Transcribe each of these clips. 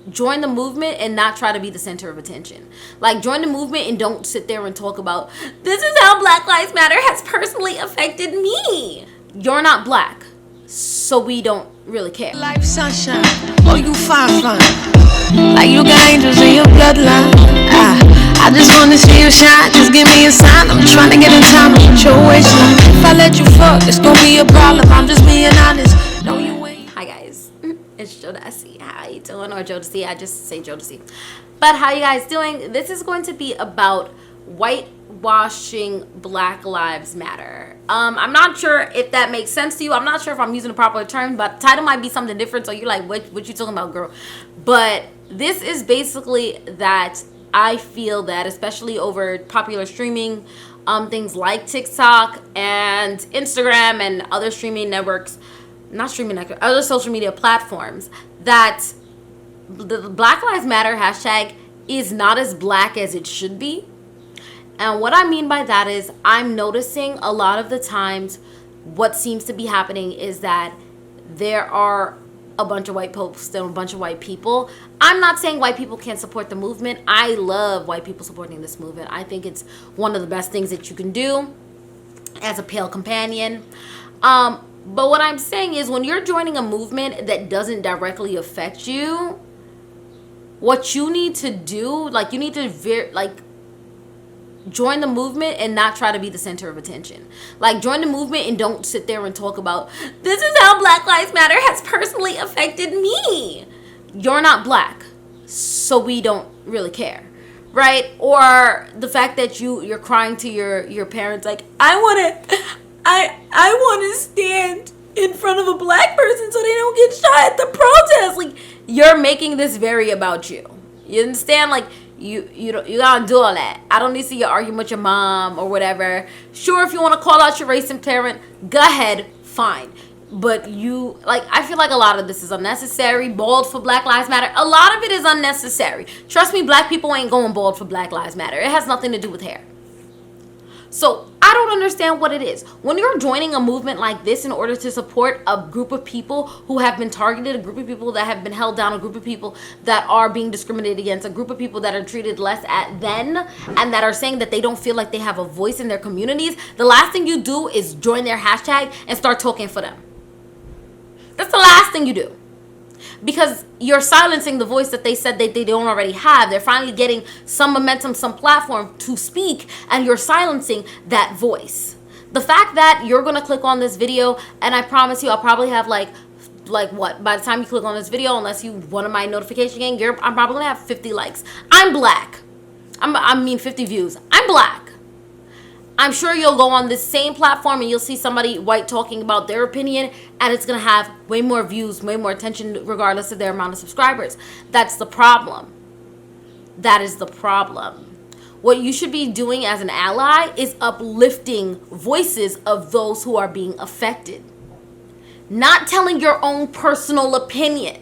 join the movement and not try to be the center of attention. Like, join the movement and don't sit there and talk about, this is how Black Lives Matter has personally affected me. You're not black, so we don't really care. Life sunshine, oh you fine, like you got angels in your bloodline. I just wanna see you shine, just give me a sign. I'm trying to get in time with your waistline. If I let you fuck, it's gonna be a problem. I'm just being honest. No, you ain't. Hi guys, it's Jodessy. How you doing? Or Jodessy, I just say Jodessy. But how you guys doing? This is going to be about whitewashing Black Lives Matter. I'm not sure if that makes sense to you. I'm not sure if I'm using the proper term, but the title might be something different, so you're like, what you talking about, girl? But this is basically that I feel that, especially over popular streaming, things like TikTok and Instagram and other streaming networks, other social media platforms, that the Black Lives Matter hashtag is not as black as it should be. And what I mean by that is, I'm noticing a lot of the times what seems to be happening is that there are a bunch of white posts and a bunch of white people. I'm not saying white people can't support the movement. I love white people supporting this movement. I think it's one of the best things that you can do as a pale companion. But what I'm saying is, when you're joining a movement that doesn't directly affect you, what you need to do, like, you need to join the movement and not try to be the center of attention. Like, join the movement and don't sit there and talk about, this is how Black Lives Matter has personally affected me. You're not black, so we don't really care, right? Or the fact that you're crying to your parents, like, I want to stand in front of a black person so they don't get shot at the protest. Like, you're making this very about you. You understand? Like, you gotta do all that. I don't need to see you arguing with your mom or whatever. Sure, if you want to call out your racist parent, go ahead, fine. But I feel like a lot of this is unnecessary. Bald for Black Lives Matter, a lot of it is unnecessary. Trust me, black people ain't going bald for Black Lives Matter. It has nothing to do with hair. So I don't understand what it is. When you're joining a movement like this in order to support a group of people who have been targeted, a group of people that have been held down, a group of people that are being discriminated against, a group of people that are treated less than, and that are saying that they don't feel like they have a voice in their communities, the last thing you do is join their hashtag and start talking for them. That's the last thing you do. Because you're silencing the voice that they said that they don't already have. They're finally getting some momentum, some platform to speak, and you're silencing that voice. The fact that you're going to click on this video, and I promise you, I'll probably have like what? By the time you click on this video, unless you one of my notification gang, I'm probably going to have 50 likes. I'm black. 50 views. I'm black. I'm sure you'll go on this same platform and you'll see somebody white talking about their opinion, and it's going to have way more views, way more attention, regardless of their amount of subscribers. That's the problem. That is the problem. What you should be doing as an ally is uplifting voices of those who are being affected. Not telling your own personal opinion,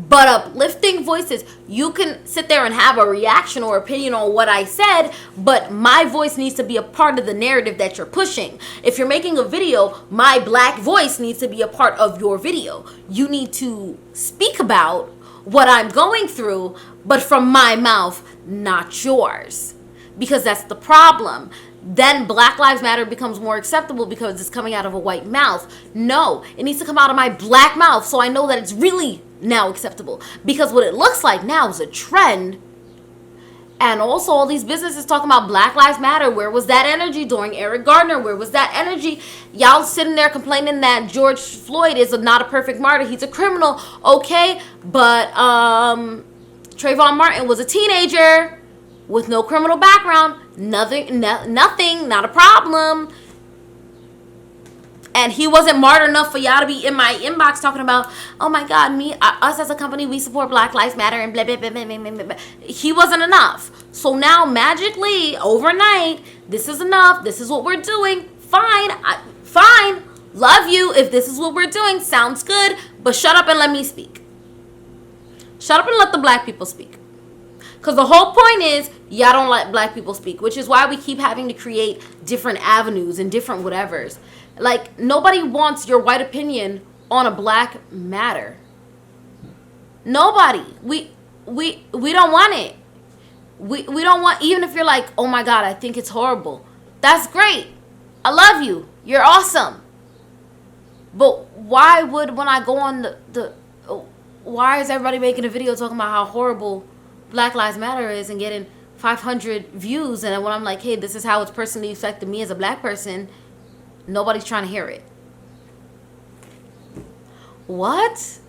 but uplifting voices. You can sit there and have a reaction or opinion on what I said, but my voice needs to be a part of the narrative that you're pushing. If you're making a video, my black voice needs to be a part of your video. You need to speak about what I'm going through, but from my mouth, not yours. Because that's the problem. Then Black Lives Matter becomes more acceptable because it's coming out of a white mouth. No, it needs to come out of my black mouth so I know that it's really now acceptable. Because what it looks like now is a trend. And also all these businesses talking about Black Lives Matter. Where was that energy during Eric Gardner? Where was that energy? Y'all sitting there complaining that George Floyd is not a perfect martyr. He's a criminal. Okay, but Trayvon Martin was a teenager with no criminal background. Nothing, not a problem. And he wasn't martyr enough for y'all to be in my inbox talking about, oh my God, us as a company, we support Black Lives Matter and blah, blah, blah, blah, blah, blah, blah. He wasn't enough. So now magically, overnight, this is enough. This is what we're doing. Fine. Fine. Love you. If this is what we're doing, sounds good. But shut up and let me speak. Shut up and let the black people speak. Because the whole point is, y'all don't let black people speak, which is why we keep having to create different avenues and different whatevers. Like, nobody wants your white opinion on a black matter. Nobody. We don't want it. We don't want, even if you're like, oh my God, I think it's horrible. That's great. I love you. You're awesome. But why would, when I go on why is everybody making a video talking about how horrible Black Lives Matter is and getting 500 views, and then when I'm like, hey, this is how it's personally affected me as a black person, nobody's trying to hear it. What?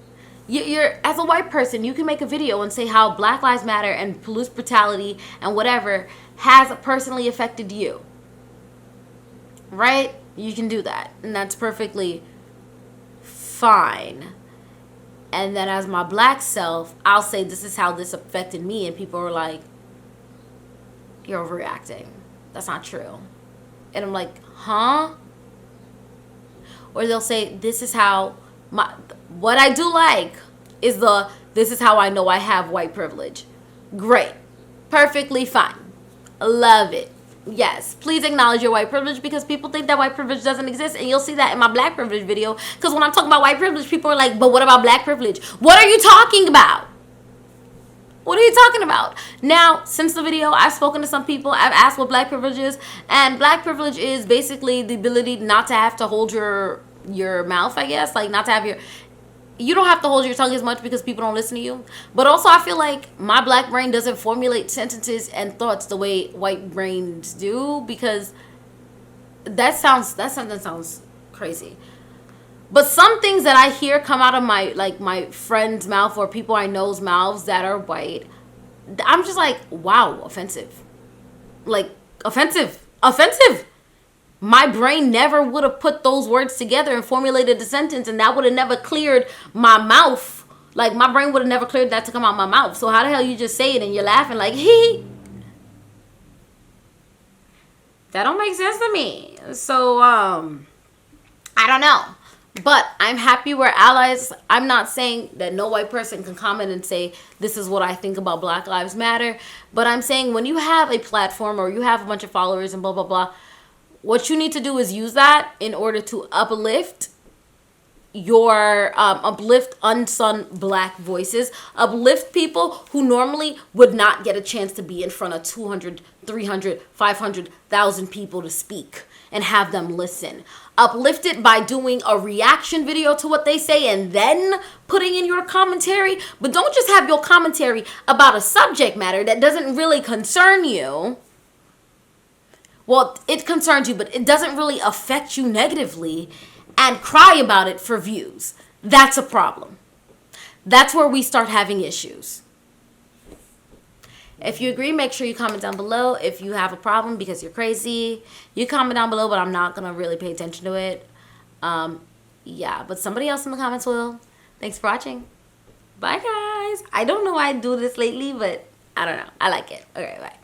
You're, as a white person, you can make a video and say how Black Lives Matter and police brutality and whatever has personally affected you. Right? You can do that. And that's perfectly fine. And then as my black self, I'll say this is how this affected me. And people are like, you're overreacting. That's not true. And I'm like, huh? Or they'll say, this is how what I do like is this is how I know I have white privilege. Great. Perfectly fine. Love it. Yes, please acknowledge your white privilege, because people think that white privilege doesn't exist, and you'll see that in my black privilege video, because when I'm talking about white privilege, people are like, but what about black privilege? What are you talking about? What are you talking about? Now, since the video, I've spoken to some people. I've asked what black privilege is, and black privilege is basically the ability not to have to hold your mouth, I guess, like not to have you don't have to hold your tongue as much because people don't listen to you. But also, I feel like my black brain doesn't formulate sentences and thoughts the way white brains do, because that sentence sounds crazy. But some things that I hear come out of my friend's mouth or people I know's mouths that are white, I'm just like, wow, offensive. Like, offensive. My brain never would have put those words together and formulated the sentence, and that would have never cleared my mouth. Like, my brain would have never cleared that to come out my mouth. So how the hell you just say it and you're laughing like, hee? That don't make sense to me. So, I don't know. But I'm happy we're allies. I'm not saying that no white person can comment and say, this is what I think about Black Lives Matter. But I'm saying when you have a platform or you have a bunch of followers and blah, blah, blah, what you need to do is use that in order to uplift uplift unsung black voices, uplift people who normally would not get a chance to be in front of 200, 300, 500,000 people to speak and have them listen. Uplift it by doing a reaction video to what they say and then putting in your commentary. But don't just have your commentary about a subject matter that doesn't really concern you. Well, it concerns you, but it doesn't really affect you negatively, and cry about it for views. That's a problem. That's where we start having issues. If you agree, make sure you comment down below. If you have a problem because you're crazy, you comment down below, but I'm not going to really pay attention to it. Yeah, but somebody else in the comments will. Thanks for watching. Bye, guys. I don't know why I do this lately, but I don't know. I like it. Okay, bye.